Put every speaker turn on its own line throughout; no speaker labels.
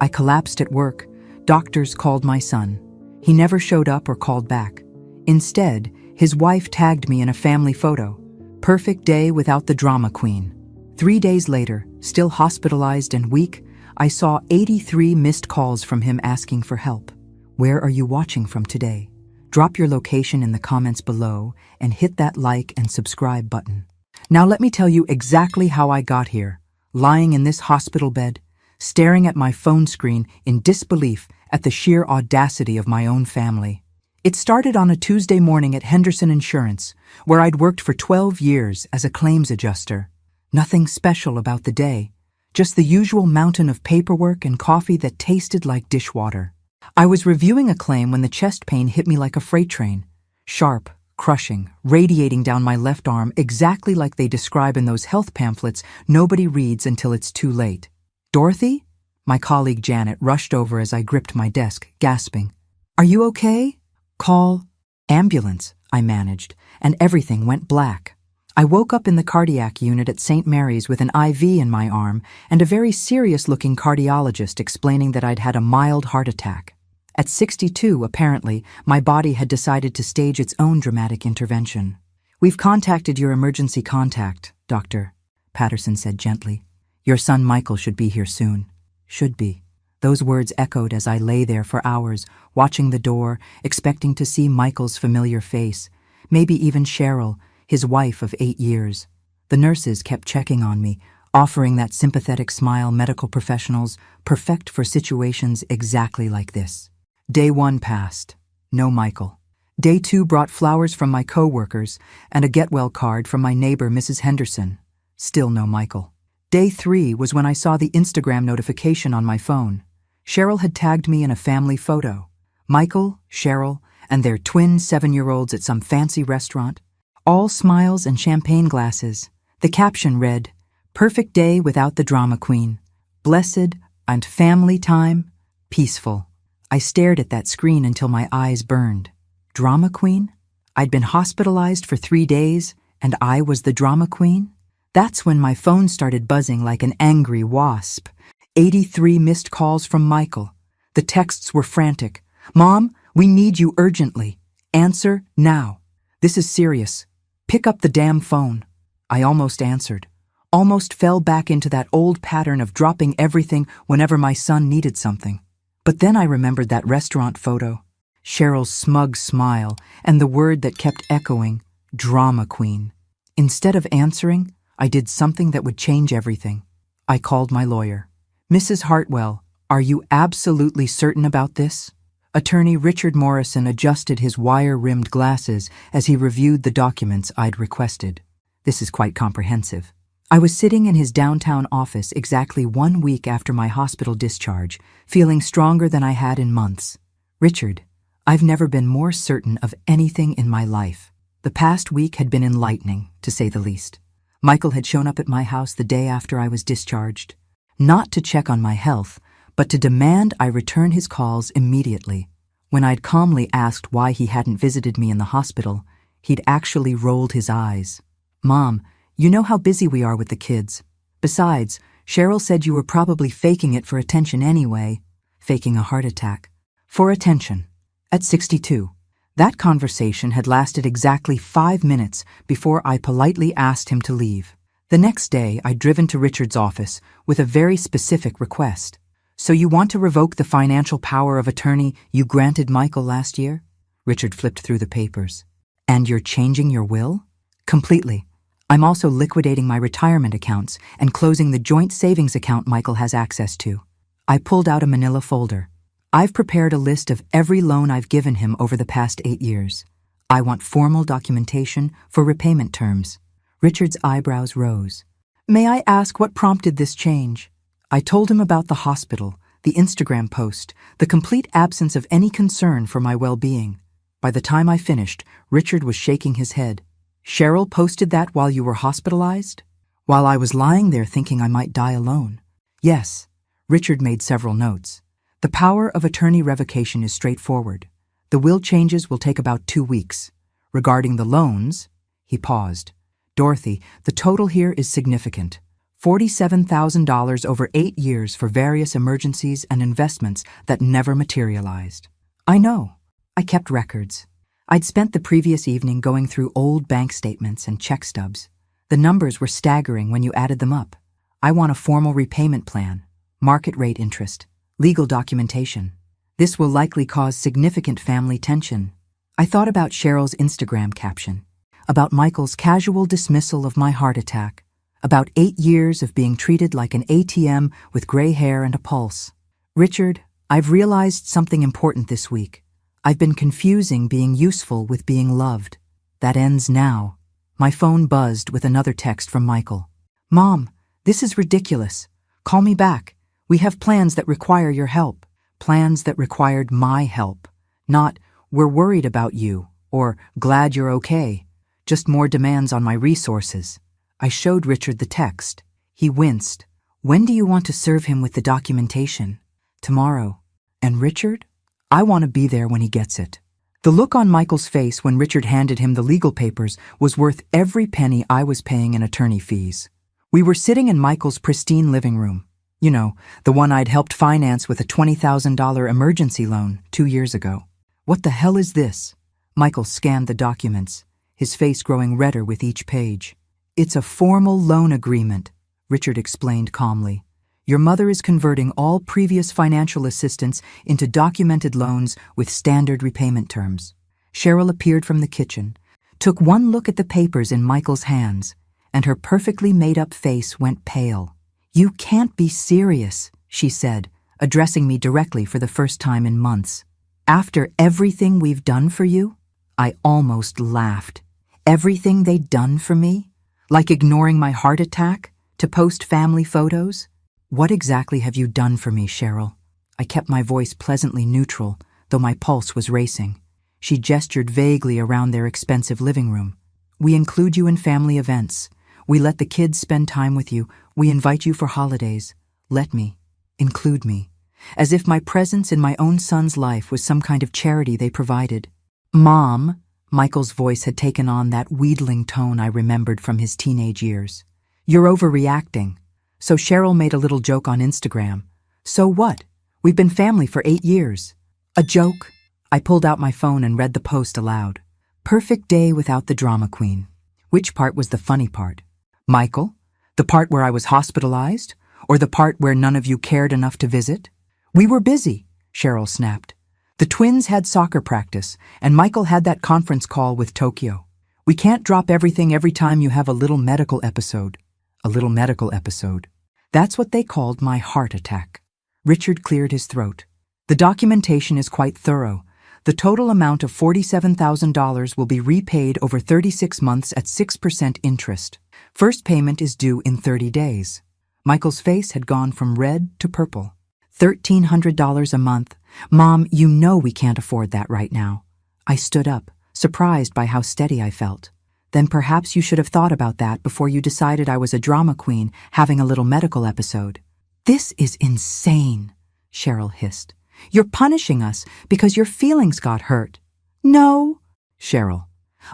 I collapsed at work. Doctors called my son. He never showed up or called back. Instead, his wife tagged me in a family photo. Perfect day without the drama queen. 3 days later, still hospitalized and weak, I saw 83 missed calls from him asking for help. Where are you watching from today? Drop your location in the comments below and hit that like and subscribe button. Now let me tell you exactly how I got here. Lying in this hospital bed, staring at my phone screen in disbelief at the sheer audacity of my own family. It started on a Tuesday morning at Henderson Insurance, where I'd worked for 12 years as a claims adjuster. Nothing special about the day, just the usual mountain of paperwork and coffee that tasted like dishwater. I was reviewing a claim when the chest pain hit me like a freight train. Sharp, crushing, radiating down my left arm exactly like they describe in those health pamphlets nobody reads until it's too late. Dorothy? My colleague Janet rushed over as I gripped my desk, gasping. Are you okay? Call ambulance, I managed, and everything went black. I woke up in the cardiac unit at St. Mary's with an IV in my arm and a very serious-looking cardiologist explaining that I'd had a mild heart attack. At 62, apparently, my body had decided to stage its own dramatic intervention. We've contacted your emergency contact, Doctor, Patterson said gently. Your son Michael should be here soon. Should be. Those words echoed as I lay there for hours, watching the door, expecting to see Michael's familiar face, maybe even Cheryl, his wife of 8 years. The nurses kept checking on me, offering that sympathetic smile medical professionals perfect for situations exactly like this. Day 1 passed. No Michael. Day 2 brought flowers from my co-workers and a get-well card from my neighbor, Mrs. Henderson. Still no Michael. Day 3 was when I saw the Instagram notification on my phone. Cheryl had tagged me in a family photo. Michael, Cheryl, and their twin 7-year-olds at some fancy restaurant. All smiles and champagne glasses. The caption read, "Perfect day without the drama queen. Blessed and family time, peaceful." I stared at that screen until my eyes burned. Drama queen? I'd been hospitalized for 3 days, and I was the drama queen? That's when my phone started buzzing like an angry wasp. 83 missed calls from Michael. The texts were frantic. Mom, we need you urgently. Answer now. This is serious. Pick up the damn phone. I almost answered. Almost fell back into that old pattern of dropping everything whenever my son needed something. But then I remembered that restaurant photo, Cheryl's smug smile, and the word that kept echoing, drama queen. Instead of answering, I did something that would change everything. I called my lawyer. Mrs. Hartwell, are you absolutely certain about this? Attorney Richard Morrison adjusted his wire-rimmed glasses as he reviewed the documents I'd requested. This is quite comprehensive. I was sitting in his downtown office exactly 1 week after my hospital discharge, feeling stronger than I had in months. Richard, I've never been more certain of anything in my life. The past week had been enlightening, to say the least. Michael had shown up at my house the day after I was discharged, not to check on my health, but to demand I return his calls immediately. When I'd calmly asked why he hadn't visited me in the hospital, he'd actually rolled his eyes. Mom, you know how busy we are with the kids. Besides, Cheryl said you were probably faking it for attention anyway. Faking a heart attack. For attention. At 62. That conversation had lasted exactly 5 minutes before I politely asked him to leave. The next day, I'd driven to Richard's office with a very specific request. So you want to revoke the financial power of attorney you granted Michael last year? Richard flipped through the papers. And you're changing your will? Completely. I'm also liquidating my retirement accounts and closing the joint savings account Michael has access to. I pulled out a manila folder. I've prepared a list of every loan I've given him over the past 8 years. I want formal documentation for repayment terms. Richard's eyebrows rose. May I ask what prompted this change? I told him about the hospital, the Instagram post, the complete absence of any concern for my well-being. By the time I finished, Richard was shaking his head. Cheryl posted that while you were hospitalized? While I was lying there thinking I might die alone? Yes. Richard made several notes. The power of attorney revocation is straightforward. The will changes will take about 2 weeks. Regarding the loans, he paused. Dorothy, the total here is significant. $47,000 over 8 years for various emergencies and investments that never materialized. I know. I kept records. I'd spent the previous evening going through old bank statements and check stubs. The numbers were staggering when you added them up. I want a formal repayment plan, market rate interest, legal documentation. This will likely cause significant family tension. I thought about Cheryl's Instagram caption, about Michael's casual dismissal of my heart attack, about 8 years of being treated like an ATM with gray hair and a pulse. Richard, I've realized something important this week. I've been confusing being useful with being loved. That ends now. My phone buzzed with another text from Michael. Mom, this is ridiculous. Call me back. We have plans that require your help. Plans that required my help. Not, we're worried about you, or glad you're okay. Just more demands on my resources. I showed Richard the text. He winced. When do you want to serve him with the documentation? Tomorrow. And Richard? I want to be there when he gets it. The look on Michael's face when Richard handed him the legal papers was worth every penny I was paying in attorney fees. We were sitting in Michael's pristine living room. You know, the one I'd helped finance with a $20,000 emergency loan 2 years ago. What the hell is this? Michael scanned the documents, his face growing redder with each page. It's a formal loan agreement, Richard explained calmly. Your mother is converting all previous financial assistance into documented loans with standard repayment terms. Cheryl appeared from the kitchen, took one look at the papers in Michael's hands, and her perfectly made-up face went pale. You can't be serious, she said, addressing me directly for the first time in months. After everything we've done for you? I almost laughed. Everything they'd done for me? Like ignoring my heart attack to post family photos? What exactly have you done for me, Cheryl? I kept my voice pleasantly neutral, though my pulse was racing. She gestured vaguely around their expensive living room. We include you in family events. We let the kids spend time with you. We invite you for holidays. Let me. Include me. As if my presence in my own son's life was some kind of charity they provided. Mom, Michael's voice had taken on that wheedling tone I remembered from his teenage years. You're overreacting. So Cheryl made a little joke on Instagram. So what? We've been family for 8 years. A joke? I pulled out my phone and read the post aloud. Perfect day without the drama queen. Which part was the funny part? Michael? The part where I was hospitalized? Or the part where none of you cared enough to visit? We were busy, Cheryl snapped. The twins had soccer practice, and Michael had that conference call with Tokyo. We can't drop everything every time you have a little medical episode. A little medical episode. That's what they called my heart attack. Richard cleared his throat. The documentation is quite thorough. The total amount of $47,000 will be repaid over 36 months at 6% interest. First payment is due in 30 days. Michael's face had gone from red to purple. $1,300 a month. Mom, you know we can't afford that right now. I stood up, surprised by how steady I felt. Then perhaps you should have thought about that before you decided I was a drama queen having a little medical episode. This is insane, Cheryl hissed. You're punishing us because your feelings got hurt. No, Cheryl.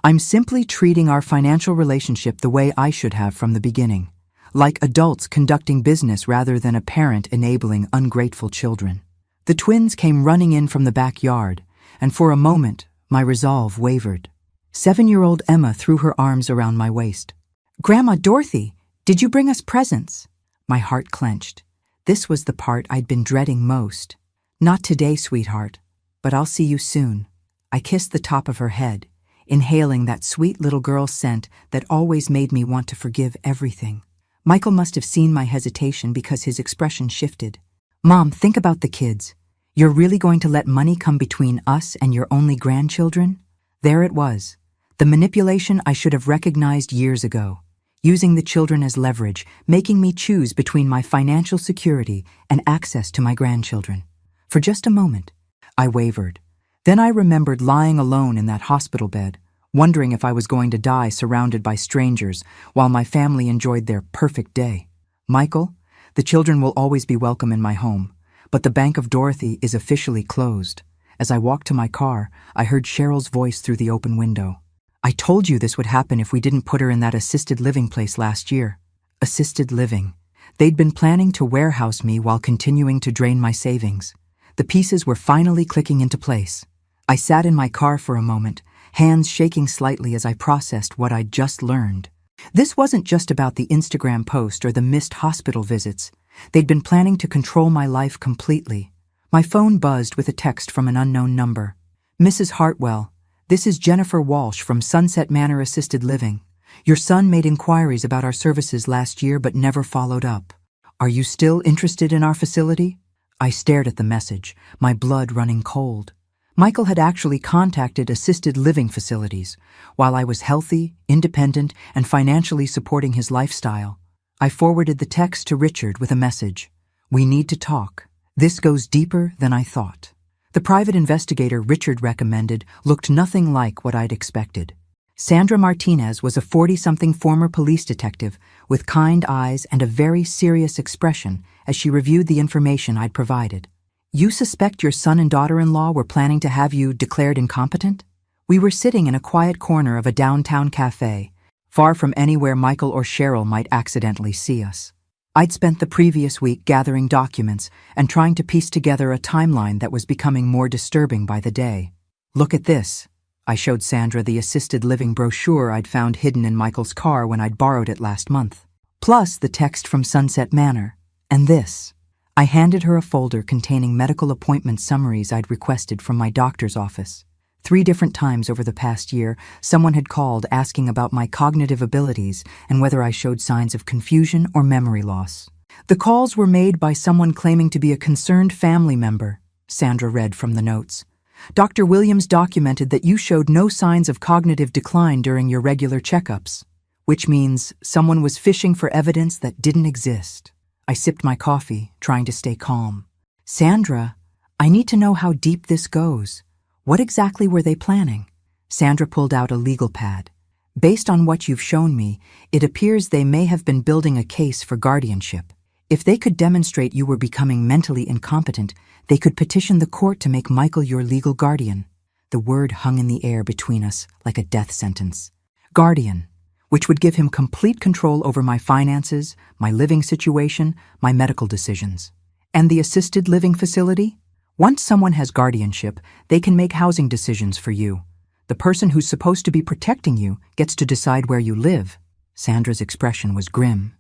I'm simply treating our financial relationship the way I should have from the beginning, like adults conducting business rather than a parent enabling ungrateful children. The twins came running in from the backyard, and for a moment, my resolve wavered. 7-year-old Emma threw her arms around my waist. Grandma Dorothy, did you bring us presents? My heart clenched. This was the part I'd been dreading most. Not today, sweetheart, but I'll see you soon. I kissed the top of her head, inhaling that sweet little girl scent that always made me want to forgive everything. Michael must have seen my hesitation because his expression shifted. Mom, think about the kids. You're really going to let money come between us and your only grandchildren? There it was. The manipulation I should have recognized years ago, using the children as leverage, making me choose between my financial security and access to my grandchildren. For just a moment, I wavered. Then I remembered lying alone in that hospital bed, wondering if I was going to die surrounded by strangers while my family enjoyed their perfect day. Michael, the children will always be welcome in my home, but the Bank of Dorothy is officially closed. As I walked to my car, I heard Cheryl's voice through the open window. I told you this would happen if we didn't put her in that assisted living place last year. Assisted living. They'd been planning to warehouse me while continuing to drain my savings. The pieces were finally clicking into place. I sat in my car for a moment, hands shaking slightly as I processed what I'd just learned. This wasn't just about the Instagram post or the missed hospital visits. They'd been planning to control my life completely. My phone buzzed with a text from an unknown number. "Mrs. Hartwell, this is Jennifer Walsh from Sunset Manor Assisted Living. Your son made inquiries about our services last year but never followed up. Are you still interested in our facility?" I stared at the message, my blood running cold. Michael had actually contacted assisted living facilities, while I was healthy, independent, and financially supporting his lifestyle. I forwarded the text to Richard with a message. "We need to talk. This goes deeper than I thought." The private investigator Richard recommended looked nothing like what I'd expected. Sandra Martinez was a 40-something former police detective with kind eyes and a very serious expression as she reviewed the information I'd provided. "You suspect your son and daughter-in-law were planning to have you declared incompetent?" We were sitting in a quiet corner of a downtown cafe, far from anywhere Michael or Cheryl might accidentally see us. I'd spent the previous week gathering documents and trying to piece together a timeline that was becoming more disturbing by the day. "Look at this." I showed Sandra the assisted living brochure I'd found hidden in Michael's car when I'd borrowed it last month. Plus the text from Sunset Manor. And this. I handed her a folder containing medical appointment summaries I'd requested from my doctor's office. 3 different times over the past year, someone had called asking about my cognitive abilities and whether I showed signs of confusion or memory loss. The calls were made by someone claiming to be a concerned family member, Sandra read from the notes. "Dr. Williams documented that you showed no signs of cognitive decline during your regular checkups," which means someone was fishing for evidence that didn't exist. I sipped my coffee, trying to stay calm. "Sandra, I need to know how deep this goes. What exactly were they planning?" Sandra pulled out a legal pad. "Based on what you've shown me, it appears they may have been building a case for guardianship. If they could demonstrate you were becoming mentally incompetent, they could petition the court to make Michael your legal guardian." The word hung in the air between us like a death sentence. Guardian, which would give him complete control over my finances, my living situation, my medical decisions. And the assisted living facility? Once someone has guardianship, they can make housing decisions for you. The person who's supposed to be protecting you gets to decide where you live. Sandra's expression was grim.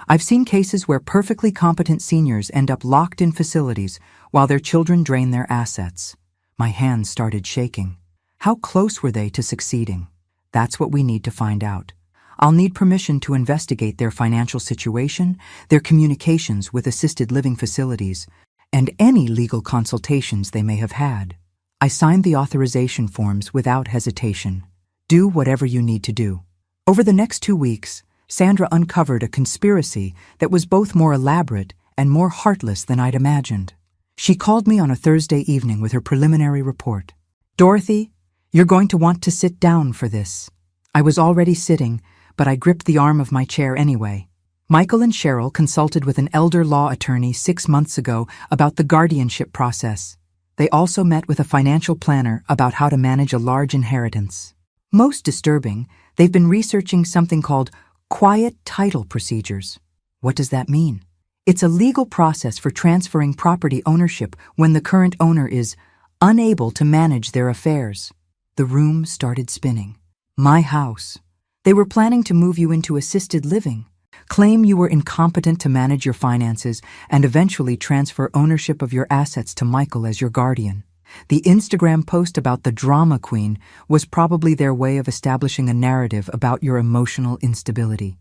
"I've seen cases where perfectly competent seniors end up locked in facilities while their children drain their assets." My hands started shaking. How close were they to succeeding? That's what we need to find out. I'll need permission to investigate their financial situation, their communications with assisted living facilities, and any legal consultations they may have had. I signed the authorization forms without hesitation. Do whatever you need to do. Over the next 2 weeks, Sandra uncovered a conspiracy that was both more elaborate and more heartless than I'd imagined. She called me on a Thursday evening with her preliminary report. "Dorothy, you're going to want to sit down for this." I was already sitting, but I gripped the arm of my chair anyway. Michael and Cheryl consulted with an elder law attorney 6 months ago about the guardianship process. They also met with a financial planner about how to manage a large inheritance. Most disturbing, they've been researching something called quiet title procedures. What does that mean? It's a legal process for transferring property ownership when the current owner is unable to manage their affairs. The room started spinning. My house. They were planning to move you into assisted living, claim you were incompetent to manage your finances, and eventually transfer ownership of your assets to Michael as your guardian. The Instagram post about the drama queen was probably their way of establishing a narrative about your emotional instability.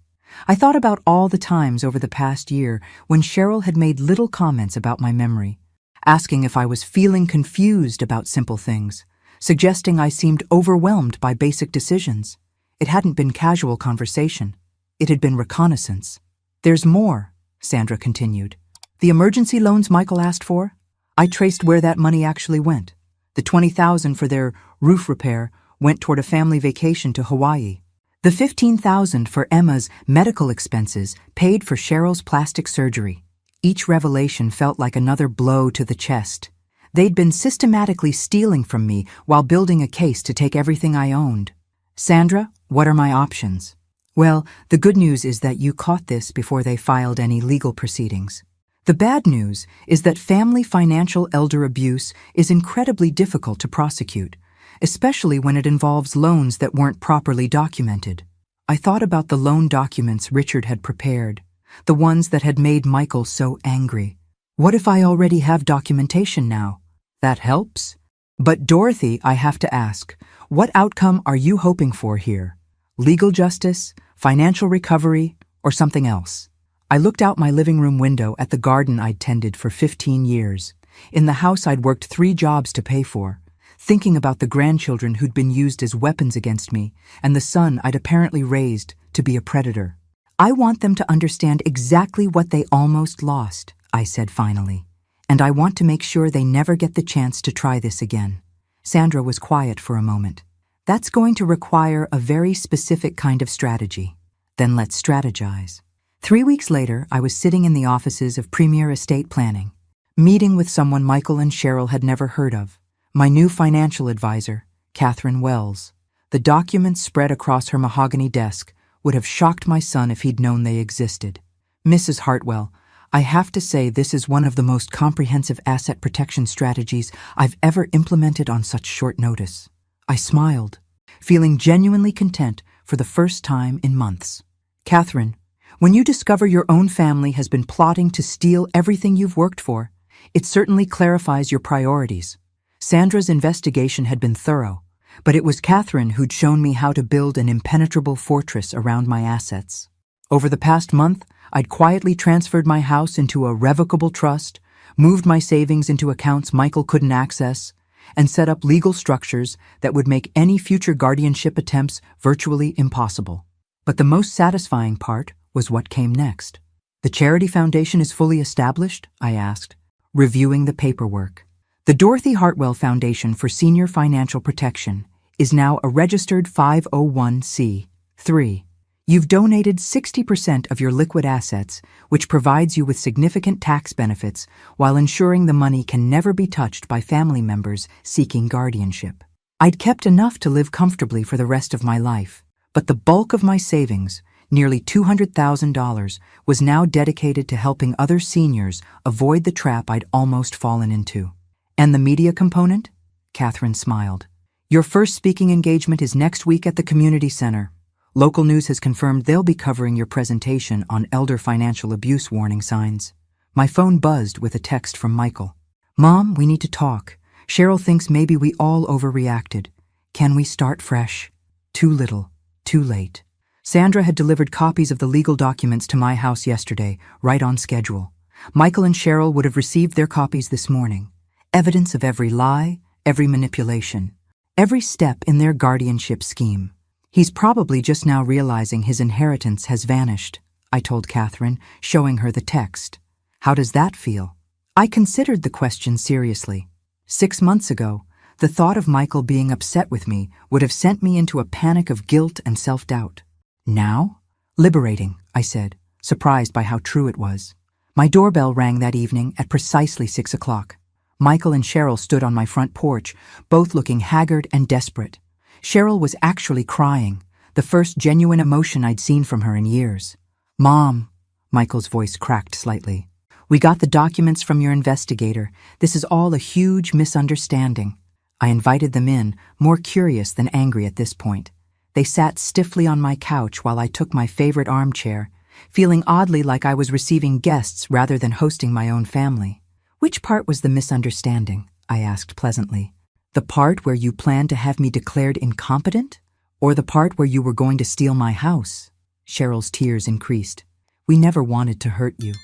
I thought about all the times over the past year when Cheryl had made little comments about my memory, asking if I was feeling confused about simple things, suggesting I seemed overwhelmed by basic decisions. It hadn't been casual conversation. It had been reconnaissance. "There's more," Sandra continued. "The emergency loans Michael asked for? I traced where that money actually went. The $20,000 for their roof repair went toward a family vacation to Hawaii. The $15,000 for Emma's medical expenses paid for Cheryl's plastic surgery. Each revelation felt like another blow to the chest. They'd been systematically stealing from me while building a case to take everything I owned. "Sandra, what are my options?" Well, the good news is that you caught this before they filed any legal proceedings. The bad news is that family financial elder abuse is incredibly difficult to prosecute, especially when it involves loans that weren't properly documented. I thought about the loan documents Richard had prepared, the ones that had made Michael so angry. What if I already have documentation now? That helps. But Dorothy, I have to ask, what outcome are you hoping for here? Legal justice, financial recovery, or something else? I looked out my living room window at the garden I'd tended for 15 years, in the house I'd worked 3 jobs to pay for, thinking about the grandchildren who'd been used as weapons against me, and the son I'd apparently raised to be a predator. I want them to understand exactly what they almost lost, I said finally, and I want to make sure they never get the chance to try this again. Sandra was quiet for a moment. That's going to require a very specific kind of strategy. Then let's strategize. 3 weeks later, I was sitting in the offices of Premier Estate Planning, meeting with someone Michael and Cheryl had never heard of, my new financial advisor, Catherine Wells. The documents spread across her mahogany desk would have shocked my son if he'd known they existed. Mrs. Hartwell, I have to say this is one of the most comprehensive asset protection strategies I've ever implemented on such short notice. I smiled, feeling genuinely content for the first time in months. Catherine, when you discover your own family has been plotting to steal everything you've worked for, it certainly clarifies your priorities. Sandra's investigation had been thorough, but it was Catherine who'd shown me how to build an impenetrable fortress around my assets. Over the past month, I'd quietly transferred my house into a revocable trust, moved my savings into accounts Michael couldn't access, and set up legal structures that would make any future guardianship attempts virtually impossible. But the most satisfying part was what came next. The charity foundation is fully established? I asked, reviewing the paperwork. The Dorothy Hartwell Foundation for Senior Financial Protection is now a registered 501(c)(3). You've donated 60% of your liquid assets, which provides you with significant tax benefits while ensuring the money can never be touched by family members seeking guardianship. I'd kept enough to live comfortably for the rest of my life, but the bulk of my savings, nearly $200,000, was now dedicated to helping other seniors avoid the trap I'd almost fallen into. And the media component? Catherine smiled. Your first speaking engagement is next week at the community center. Local news has confirmed they'll be covering your presentation on elder financial abuse warning signs. My phone buzzed with a text from Michael. Mom, we need to talk. Cheryl thinks maybe we all overreacted. Can we start fresh? Too little, too late. Sandra had delivered copies of the legal documents to my house yesterday, right on schedule. Michael and Cheryl would have received their copies this morning. Evidence of every lie, every manipulation, every step in their guardianship scheme. He's probably just now realizing his inheritance has vanished, I told Catherine, showing her the text. How does that feel? I considered the question seriously. 6 months ago, the thought of Michael being upset with me would have sent me into a panic of guilt and self-doubt. Now? Liberating, I said, surprised by how true it was. My doorbell rang that evening at precisely 6 o'clock. Michael and Cheryl stood on my front porch, both looking haggard and desperate. Cheryl was actually crying, the first genuine emotion I'd seen from her in years. Mom, Michael's voice cracked slightly. We got the documents from your investigator. This is all a huge misunderstanding. I invited them in, more curious than angry at this point. They sat stiffly on my couch while I took my favorite armchair, feeling oddly like I was receiving guests rather than hosting my own family. Which part was the misunderstanding? I asked pleasantly. The part where you planned to have me declared incompetent? Or the part where you were going to steal my house? Cheryl's tears increased. We never wanted to hurt you.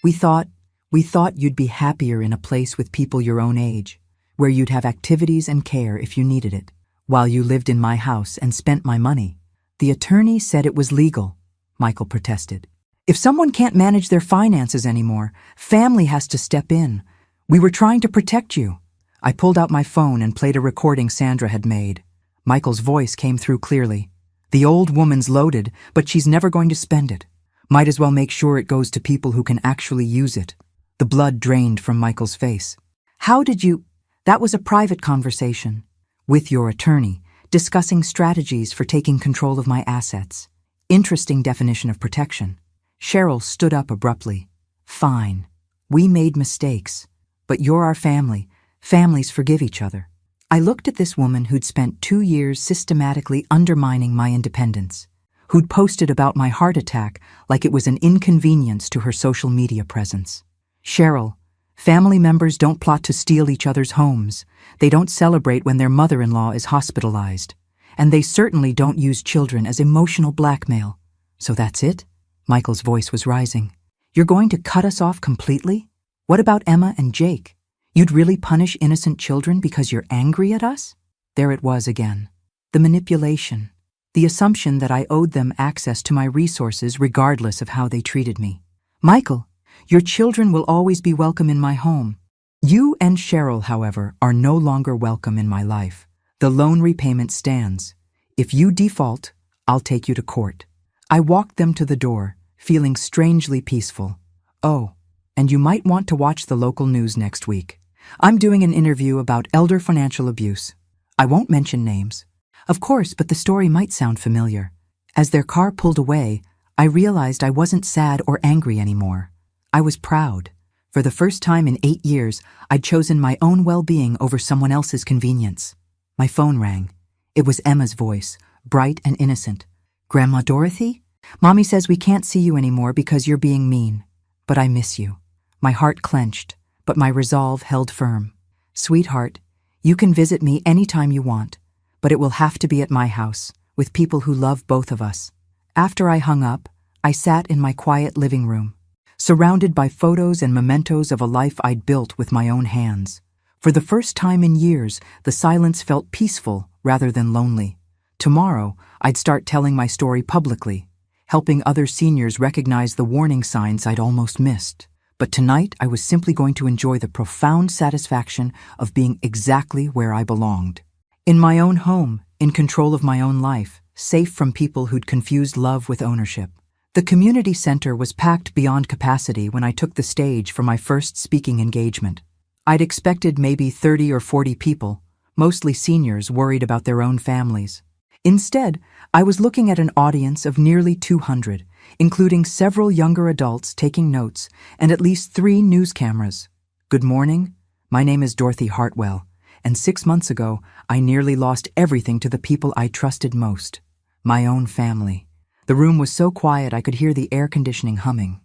We thought you'd be happier in a place with people your own age, where you'd have activities and care if you needed it, while you lived in my house and spent my money. The attorney said it was legal, Michael protested. If someone can't manage their finances anymore, family has to step in. We were trying to protect you. I pulled out my phone and played a recording Sandra had made. Michael's voice came through clearly. The old woman's loaded, but she's never going to spend it. Might as well make sure it goes to people who can actually use it. The blood drained from Michael's face. How did you... That was a private conversation. With your attorney, discussing strategies for taking control of my assets. Interesting definition of protection. Cheryl stood up abruptly. Fine. We made mistakes. But you're our family. Families forgive each other. I looked at this woman who'd spent 2 years systematically undermining my independence, who'd posted about my heart attack like it was an inconvenience to her social media presence. Cheryl, family members don't plot to steal each other's homes. They don't celebrate when their mother-in-law is hospitalized. And they certainly don't use children as emotional blackmail. So that's it? Michael's voice was rising. You're going to cut us off completely? What about Emma and Jake? You'd really punish innocent children because you're angry at us? There it was again. The manipulation. The assumption that I owed them access to my resources regardless of how they treated me. Michael, your children will always be welcome in my home. You and Cheryl, however, are no longer welcome in my life. The loan repayment stands. If you default, I'll take you to court. I walked them to the door, feeling strangely peaceful. Oh, and you might want to watch the local news next week. I'm doing an interview about elder financial abuse. I won't mention names. Of course, but the story might sound familiar. As their car pulled away, I realized I wasn't sad or angry anymore. I was proud. For the first time in 8 years, I'd chosen my own well-being over someone else's convenience. My phone rang. It was Emma's voice, bright and innocent. Grandma Dorothy? Mommy says we can't see you anymore because you're being mean. But I miss you. My heart clenched, but my resolve held firm. Sweetheart, you can visit me anytime you want, but it will have to be at my house, with people who love both of us. After I hung up, I sat in my quiet living room, surrounded by photos and mementos of a life I'd built with my own hands. For the first time in years, the silence felt peaceful rather than lonely. Tomorrow, I'd start telling my story publicly, helping other seniors recognize the warning signs I'd almost missed. But tonight, I was simply going to enjoy the profound satisfaction of being exactly where I belonged. In my own home, in control of my own life, safe from people who'd confused love with ownership. The community center was packed beyond capacity when I took the stage for my first speaking engagement. I'd expected maybe 30 or 40 people, mostly seniors worried about their own families. Instead, I was looking at an audience of nearly 200, including several younger adults taking notes and at least 3 news cameras. Good morning. My name is Dorothy Hartwell, and 6 months ago, I nearly lost everything to the people I trusted most. My own family. The room was so quiet I could hear the air conditioning humming.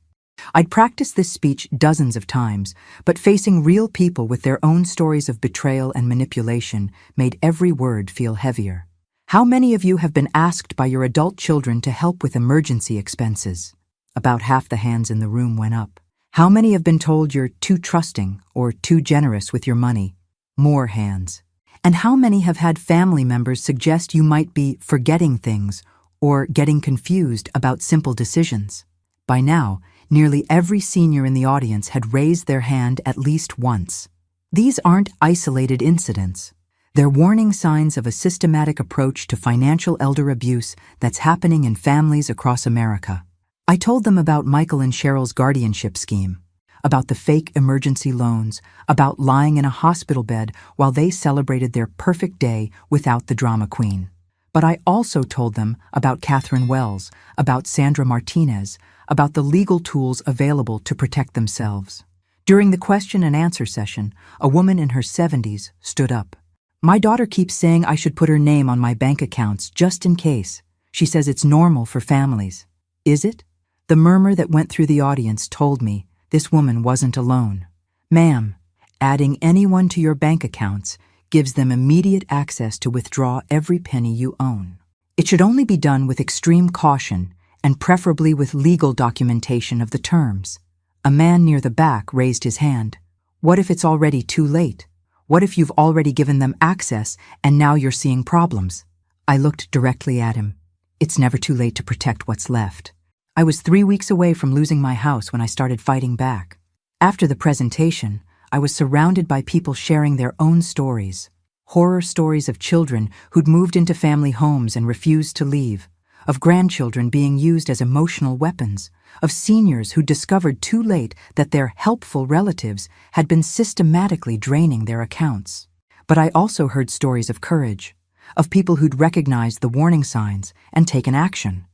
I'd practiced this speech dozens of times, but facing real people with their own stories of betrayal and manipulation made every word feel heavier. How many of you have been asked by your adult children to help with emergency expenses? About half the hands in the room went up. How many have been told you're too trusting or too generous with your money? More hands. And how many have had family members suggest you might be forgetting things or getting confused about simple decisions? By now, nearly every senior in the audience had raised their hand at least once. These aren't isolated incidents. They're warning signs of a systematic approach to financial elder abuse that's happening in families across America. I told them about Michael and Cheryl's guardianship scheme, about the fake emergency loans, about lying in a hospital bed while they celebrated their perfect day without the drama queen. But I also told them about Catherine Wells, about Sandra Martinez, about the legal tools available to protect themselves. During the question and answer session, a woman in her 70s stood up. My daughter keeps saying I should put her name on my bank accounts just in case. She says it's normal for families. Is it? The murmur that went through the audience told me this woman wasn't alone. Ma'am, adding anyone to your bank accounts gives them immediate access to withdraw every penny you own. It should only be done with extreme caution and preferably with legal documentation of the terms. A man near the back raised his hand. What if it's already too late? What if you've already given them access and now you're seeing problems? I looked directly at him. It's never too late to protect what's left. I was 3 weeks away from losing my house when I started fighting back. After the presentation, I was surrounded by people sharing their own stories. Horror stories of children who'd moved into family homes and refused to leave, of grandchildren being used as emotional weapons, of seniors who discovered too late that their helpful relatives had been systematically draining their accounts. But I also heard stories of courage, of people who'd recognized the warning signs and taken action,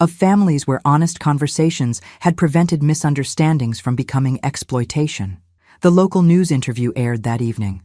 of families where honest conversations had prevented misunderstandings from becoming exploitation. The local news interview aired that evening.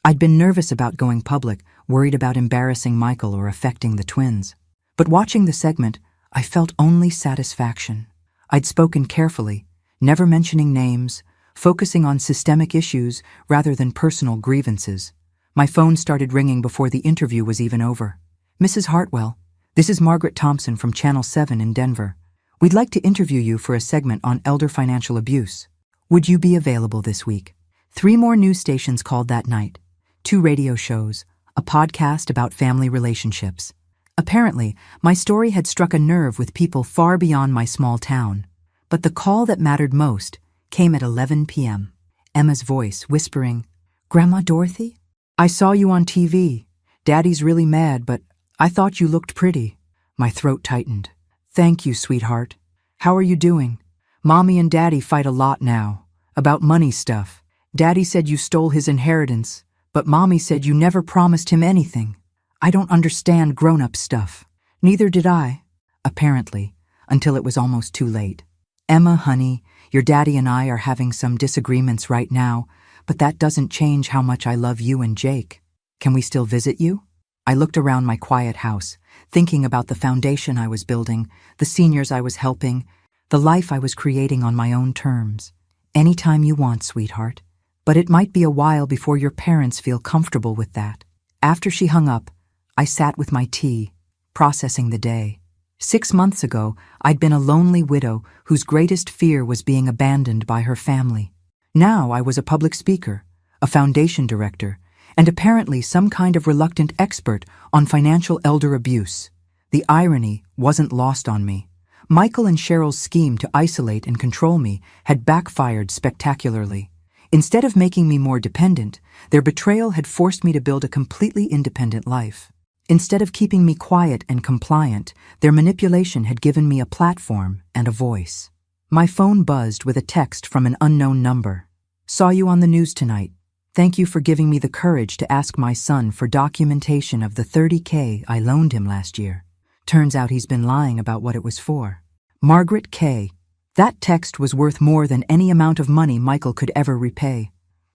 I'd been nervous about going public, worried about embarrassing Michael or affecting the twins. But watching the segment, I felt only satisfaction. I'd spoken carefully, never mentioning names, focusing on systemic issues rather than personal grievances. My phone started ringing before the interview was even over. "Mrs. Hartwell, this is Margaret Thompson from Channel 7 in Denver. We'd like to interview you for a segment on elder financial abuse. Would you be available this week?" 3 more news stations called that night. 2 radio shows, a podcast about family relationships. Apparently, my story had struck a nerve with people far beyond my small town. But the call that mattered most came at 11 p.m. Emma's voice whispering, "Grandma Dorothy? I saw you on TV. Daddy's really mad, but I thought you looked pretty." My throat tightened. "Thank you, sweetheart. How are you doing? Mommy and Daddy fight a lot now, about money stuff. Daddy said you stole his inheritance, but Mommy said you never promised him anything. I don't understand grown-up stuff." Neither did I, apparently, until it was almost too late. "Emma, honey, your daddy and I are having some disagreements right now, but that doesn't change how much I love you and Jake. Can we still visit you?" I looked around my quiet house, thinking about the foundation I was building, the seniors I was helping, the life I was creating on my own terms. "Anytime you want, sweetheart. But it might be a while before your parents feel comfortable with that." After she hung up, I sat with my tea, processing the day. 6 months ago, I'd been a lonely widow whose greatest fear was being abandoned by her family. Now I was a public speaker, a foundation director, and apparently some kind of reluctant expert on financial elder abuse. The irony wasn't lost on me. Michael and Cheryl's scheme to isolate and control me had backfired spectacularly. Instead of making me more dependent, their betrayal had forced me to build a completely independent life. Instead of keeping me quiet and compliant, their manipulation had given me a platform and a voice. My phone buzzed with a text from an unknown number. "Saw you on the news tonight. Thank you for giving me the courage to ask my son for documentation of the $30K I loaned him last year. Turns out he's been lying about what it was for. Margaret K." That text was worth more than any amount of money Michael could ever repay.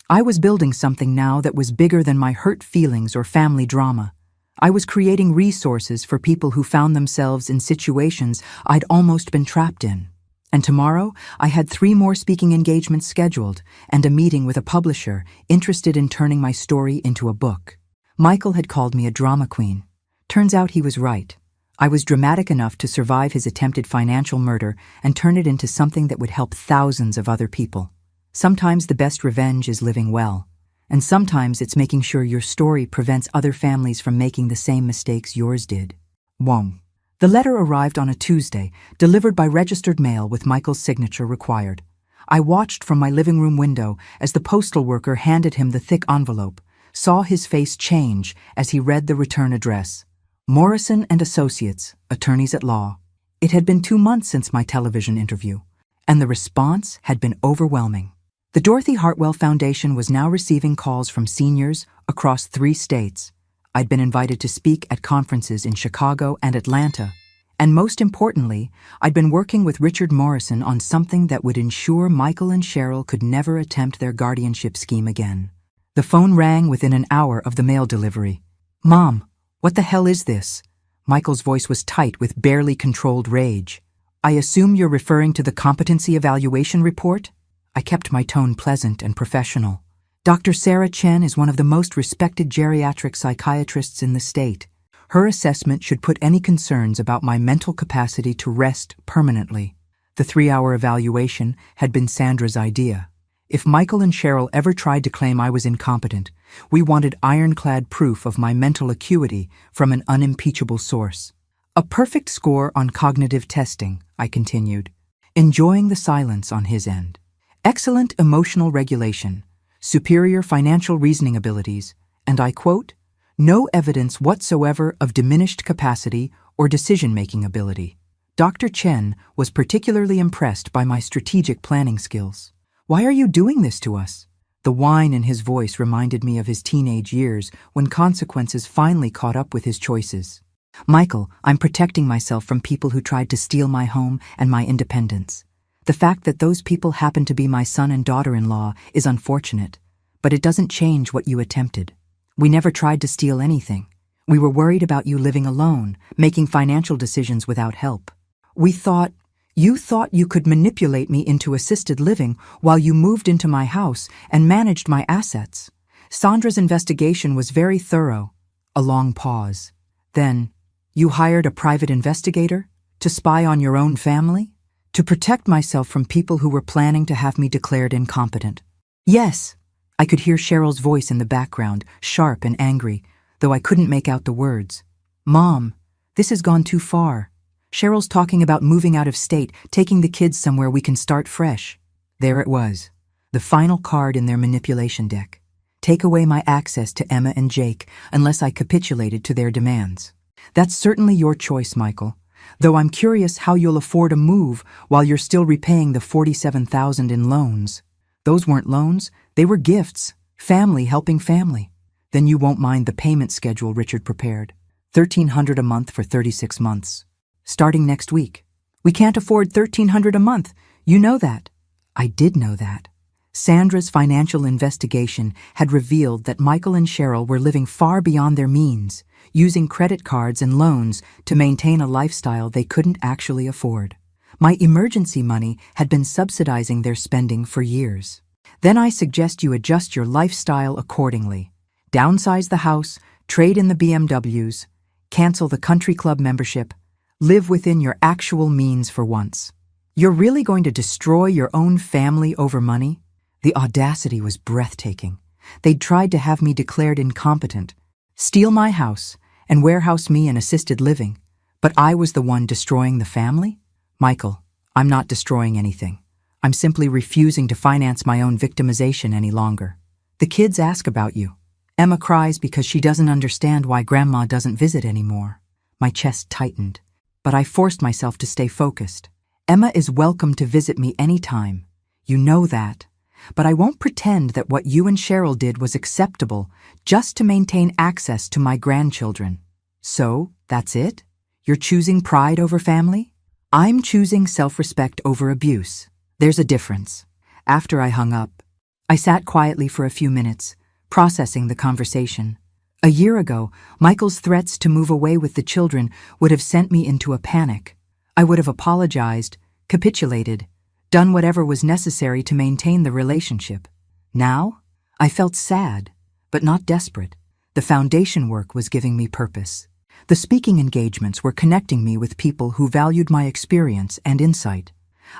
I was building something now that was bigger than my hurt feelings or family drama. I was creating resources for people who found themselves in situations I'd almost been trapped in. And tomorrow, I had 3 more speaking engagements scheduled and a meeting with a publisher interested in turning my story into a book. Michael had called me a drama queen. Turns out he was right. I was dramatic enough to survive his attempted financial murder and turn it into something that would help thousands of other people. Sometimes the best revenge is living well, and sometimes it's making sure your story prevents other families from making the same mistakes yours did. Wong. The letter arrived on a Tuesday, delivered by registered mail with Michael's signature required. I watched from my living room window as the postal worker handed him the thick envelope, saw his face change as he read the return address. Morrison and Associates, attorneys at law. It had been 2 months since my television interview, and the response had been overwhelming. The Dorothy Hartwell Foundation was now receiving calls from seniors across 3 states. I'd been invited to speak at conferences in Chicago and Atlanta, and most importantly, I'd been working with Richard Morrison on something that would ensure Michael and Cheryl could never attempt their guardianship scheme again. The phone rang within an hour of the mail delivery. "Mom, what the hell is this?" Michael's voice was tight with barely controlled rage. "I assume you're referring to the competency evaluation report?" I kept my tone pleasant and professional. "Dr. Sarah Chen is one of the most respected geriatric psychiatrists in the state. Her assessment should put any concerns about my mental capacity to rest permanently." The 3-hour evaluation had been Sandra's idea. If Michael and Cheryl ever tried to claim I was incompetent, we wanted ironclad proof of my mental acuity from an unimpeachable source. "A perfect score on cognitive testing," I continued, enjoying the silence on his end. "Excellent emotional regulation, superior financial reasoning abilities, and I quote, no evidence whatsoever of diminished capacity or decision-making ability." Dr. Chen was particularly impressed by my strategic planning skills. "Why are you doing this to us?" The whine in his voice reminded me of his teenage years when consequences finally caught up with his choices. Michael, I'm protecting myself from people who tried to steal my home and my independence. The fact that those people happen to be my son and daughter-in-law is unfortunate, but it doesn't change what you attempted. We never tried to steal anything. We were worried about you living alone, making financial decisions without help. You thought you could manipulate me into assisted living while you moved into my house and managed my assets. Sandra's investigation was very thorough. A long pause. Then, you hired a private investigator to spy on your own family? To protect myself from people who were planning to have me declared incompetent. Yes, I could hear Cheryl's voice in the background, sharp and angry, though I couldn't make out the words. Mom, this has gone too far. Cheryl's talking about moving out of state, taking the kids somewhere we can start fresh. There it was, the final card in their manipulation deck. Take away my access to Emma and Jake unless I capitulated to their demands. That's certainly your choice, Michael, though I'm curious how you'll afford a move while you're still repaying the $47,000 in loans. Those weren't loans, they were gifts, family helping family. Then you won't mind the payment schedule Richard prepared. $1,300 a month for 36 months. Starting next week. We can't afford $1,300 a month. You know that. I did know that. Sandra's financial investigation had revealed that Michael and Cheryl were living far beyond their means, using credit cards and loans to maintain a lifestyle they couldn't actually afford. My emergency money had been subsidizing their spending for years. Then I suggest you adjust your lifestyle accordingly. Downsize the house, trade in the BMWs, cancel the country club membership, live within your actual means for once. You're really going to destroy your own family over money? The audacity was breathtaking. They'd tried to have me declared incompetent, steal my house, and warehouse me in assisted living. But I was the one destroying the family? Michael, I'm not destroying anything. I'm simply refusing to finance my own victimization any longer. The kids ask about you. Emma cries because she doesn't understand why Grandma doesn't visit anymore. My chest tightened, but I forced myself to stay focused. Emma is welcome to visit me anytime. You know that. But I won't pretend that what you and Cheryl did was acceptable just to maintain access to my grandchildren. So, that's it? You're choosing pride over family? I'm choosing self-respect over abuse. There's a difference. After I hung up, I sat quietly for a few minutes, processing the conversation. A year ago, Michael's threats to move away with the children would have sent me into a panic. I would have apologized, capitulated, done whatever was necessary to maintain the relationship. Now, I felt sad, but not desperate. The foundation work was giving me purpose. The speaking engagements were connecting me with people who valued my experience and insight.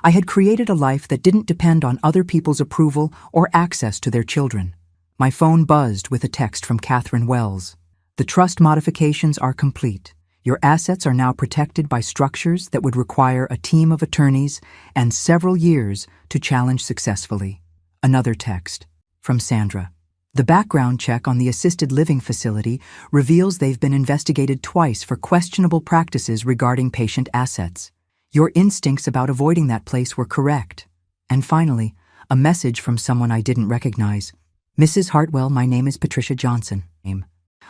I had created a life that didn't depend on other people's approval or access to their children. My phone buzzed with a text from Catherine Wells. The trust modifications are complete. Your assets are now protected by structures that would require a team of attorneys and several years to challenge successfully. Another text from Sandra. The background check on the assisted living facility reveals they've been investigated twice for questionable practices regarding patient assets. Your instincts about avoiding that place were correct. And finally, a message from someone I didn't recognize. Mrs. Hartwell, my name is Patricia Johnson.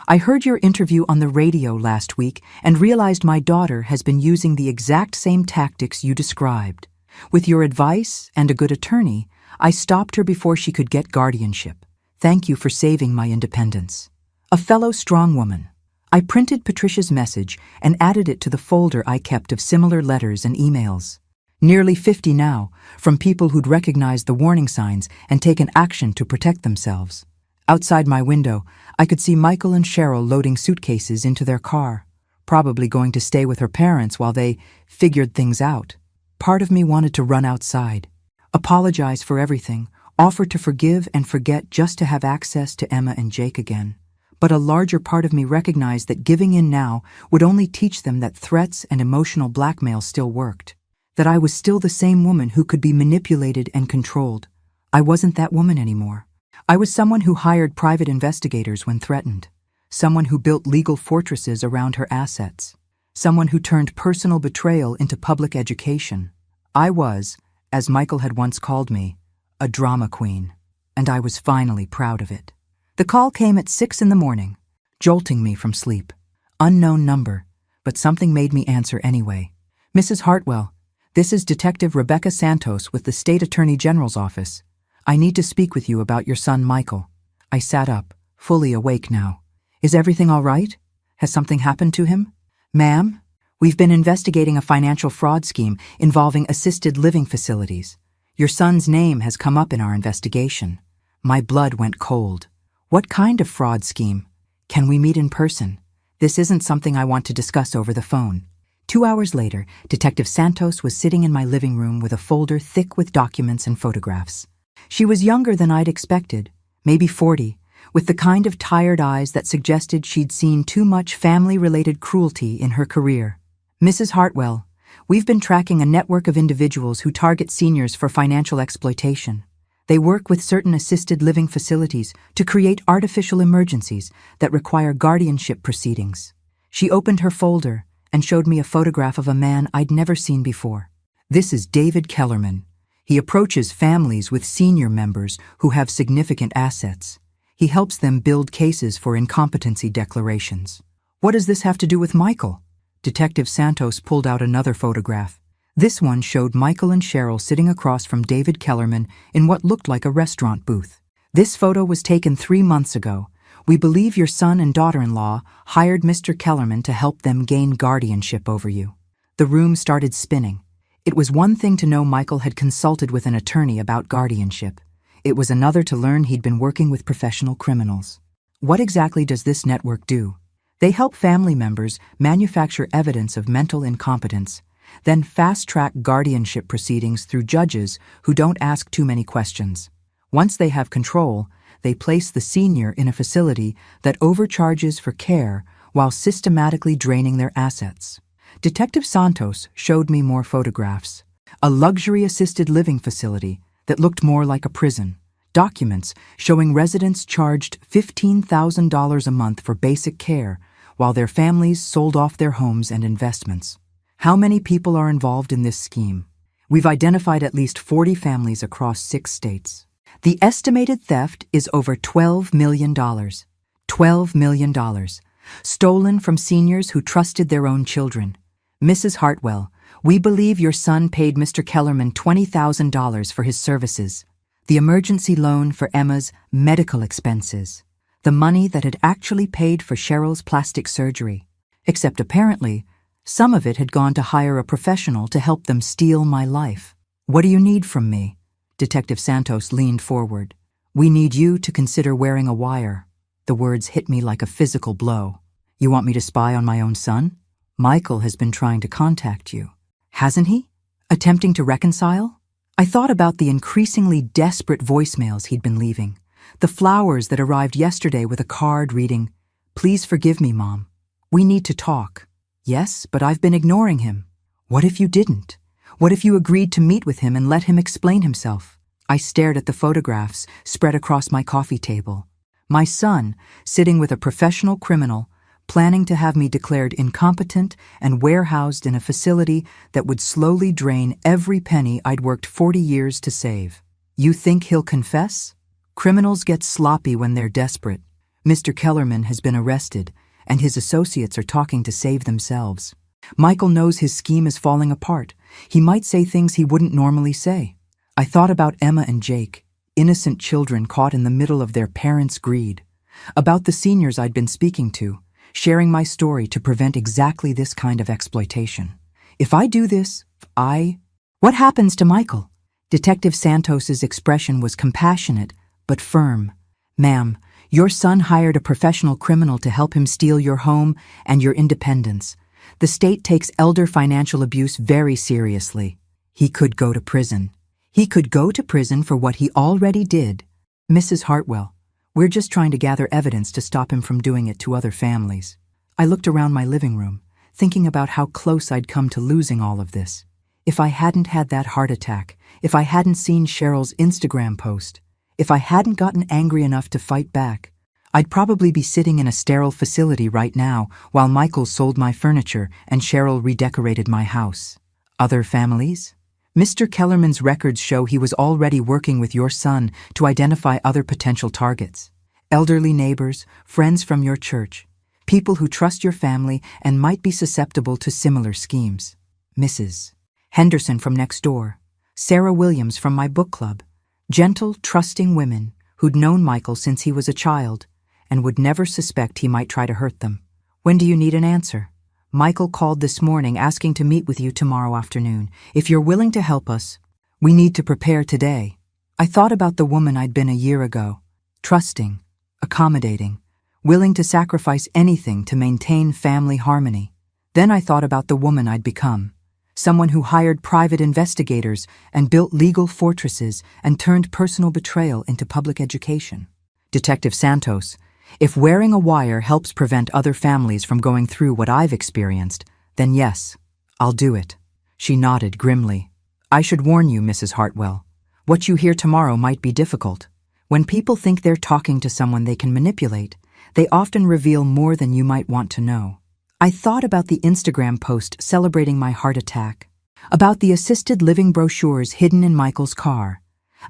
I heard your interview on the radio last week and realized my daughter has been using the exact same tactics you described. With your advice and a good attorney, I stopped her before she could get guardianship. Thank you for saving my independence. A fellow strong woman. I printed Patricia's message and added it to the folder I kept of similar letters and emails. Nearly 50 now, from people who'd recognized the warning signs and taken action to protect themselves. Outside my window, I could see Michael and Cheryl loading suitcases into their car, probably going to stay with her parents while they figured things out. Part of me wanted to run outside, apologize for everything, offer to forgive and forget just to have access to Emma and Jake again. But a larger part of me recognized that giving in now would only teach them that threats and emotional blackmail still worked. That I was still the same woman who could be manipulated and controlled. I wasn't that woman anymore. I was someone who hired private investigators when threatened. Someone who built legal fortresses around her assets. Someone who turned personal betrayal into public education. I was, as Michael had once called me, a drama queen. And I was finally proud of it. The call came at 6 in the morning, jolting me from sleep. Unknown number. but something made me answer anyway. Mrs. Hartwell, this is Detective Rebecca Santos with the State Attorney General's office. I need to speak with you about your son, Michael. I sat up, fully awake now. Is everything all right? Has something happened to him? Ma'am, we've been investigating a financial fraud scheme involving assisted living facilities. Your son's name has come up in our investigation. My blood went cold. What kind of fraud scheme? Can we meet in person? This isn't something I want to discuss over the phone. 2 hours later, Detective Santos was sitting in my living room with a folder thick with documents and photographs. She was younger than I'd expected, maybe 40, with the kind of tired eyes that suggested she'd seen too much family-related cruelty in her career. Mrs. Hartwell, we've been tracking a network of individuals who target seniors for financial exploitation. They work with certain assisted living facilities to create artificial emergencies that require guardianship proceedings. She opened her folder and showed me a photograph of a man I'd never seen before. This is David Kellerman. He approaches families with senior members who have significant assets. He helps them build cases for incompetency declarations. What does this have to do with Michael? Detective Santos pulled out another photograph. This one showed Michael and Cheryl sitting across from David Kellerman in what looked like a restaurant booth. This photo was taken 3 months ago. We believe your son and daughter-in-law hired Mr. Kellerman to help them gain guardianship over you. The room started spinning. It was one thing to know Michael had consulted with an attorney about guardianship. It was another to learn he'd been working with professional criminals. What exactly does this network do? They help family members manufacture evidence of mental incompetence, then fast-track guardianship proceedings through judges who don't ask too many questions. Once they have control, they place the senior in a facility that overcharges for care while systematically draining their assets. Detective Santos showed me more photographs. A luxury assisted living facility that looked more like a prison. Documents showing residents charged $15,000 a month for basic care while their families sold off their homes and investments. How many people are involved in this scheme? We've identified at least 40 families across 6 states. The estimated theft is over $12 million. $12 million. Stolen from seniors who trusted their own children. Mrs. Hartwell, we believe your son paid Mr. Kellerman $20,000 for his services. The emergency loan for Emma's medical expenses. The money that had actually paid for Cheryl's plastic surgery. Except apparently, some of it had gone to hire a professional to help them steal my life. What do you need from me? Detective Santos leaned forward. We need you to consider wearing a wire. The words hit me like a physical blow. You want me to spy on my own son? Michael has been trying to contact you. Hasn't he? Attempting to reconcile? I thought about the increasingly desperate voicemails he'd been leaving. The flowers that arrived yesterday with a card reading, "Please forgive me, Mom. We need to talk." Yes, but I've been ignoring him. What if you didn't? What if you agreed to meet with him and let him explain himself? I stared at the photographs spread across my coffee table. My son, sitting with a professional criminal, planning to have me declared incompetent and warehoused in a facility that would slowly drain every penny I'd worked 40 years to save. You think he'll confess? Criminals get sloppy when they're desperate. Mr. Kellerman has been arrested, and his associates are talking to save themselves. Michael knows his scheme is falling apart. He might say things he wouldn't normally say. I thought about Emma and Jake, innocent children caught in the middle of their parents' greed. About the seniors I'd been speaking to, sharing my story to prevent exactly this kind of exploitation. If I do this, What happens to Michael? Detective Santos's expression was compassionate, but firm. Ma'am, your son hired a professional criminal to help him steal your home and your independence. The state takes elder financial abuse very seriously. He could go to prison. He could go to prison for what he already did. Mrs. Hartwell, we're just trying to gather evidence to stop him from doing it to other families. I looked around my living room, thinking about how close I'd come to losing all of this. If I hadn't had that heart attack, if I hadn't seen Cheryl's Instagram post, if I hadn't gotten angry enough to fight back, I'd probably be sitting in a sterile facility right now while Michael sold my furniture and Cheryl redecorated my house. Other families? Mr. Kellerman's records show he was already working with your son to identify other potential targets. Elderly neighbors, friends from your church. People who trust your family and might be susceptible to similar schemes. Mrs. Henderson from next door. Sarah Williams from my book club. Gentle, trusting women who'd known Michael since he was a child and would never suspect he might try to hurt them. When do you need an answer? Michael called this morning asking to meet with you tomorrow afternoon. If you're willing to help us, we need to prepare today. I thought about the woman I'd been a year ago. Trusting, accommodating, willing to sacrifice anything to maintain family harmony. Then I thought about the woman I'd become. Someone who hired private investigators and built legal fortresses and turned personal betrayal into public education. Detective Santos, if wearing a wire helps prevent other families from going through what I've experienced, then yes, I'll do it. She nodded grimly. I should warn you, Mrs. Hartwell. What you hear tomorrow might be difficult. When people think they're talking to someone they can manipulate, they often reveal more than you might want to know. I thought about the Instagram post celebrating my heart attack, about the assisted living brochures hidden in Michael's car,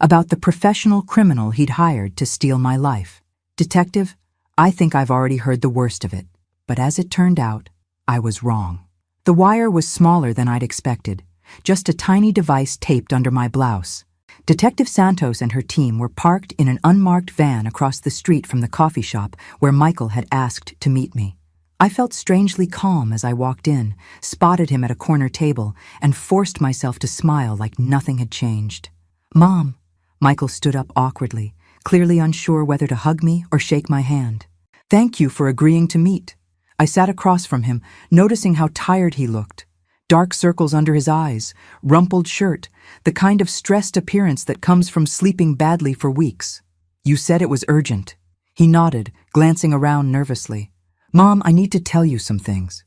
about the professional criminal he'd hired to steal my life. Detective, I think I've already heard the worst of it, but as it turned out, I was wrong. The wire was smaller than I'd expected, just a tiny device taped under my blouse. Detective Santos and her team were parked in an unmarked van across the street from the coffee shop where Michael had asked to meet me. I felt strangely calm as I walked in, spotted him at a corner table, and forced myself to smile like nothing had changed. Mom! Michael stood up awkwardly, clearly unsure whether to hug me or shake my hand. Thank you for agreeing to meet. I sat across from him, noticing how tired he looked. Dark circles under his eyes, rumpled shirt, the kind of stressed appearance that comes from sleeping badly for weeks. You said it was urgent. He nodded, glancing around nervously. Mom, I need to tell you some things.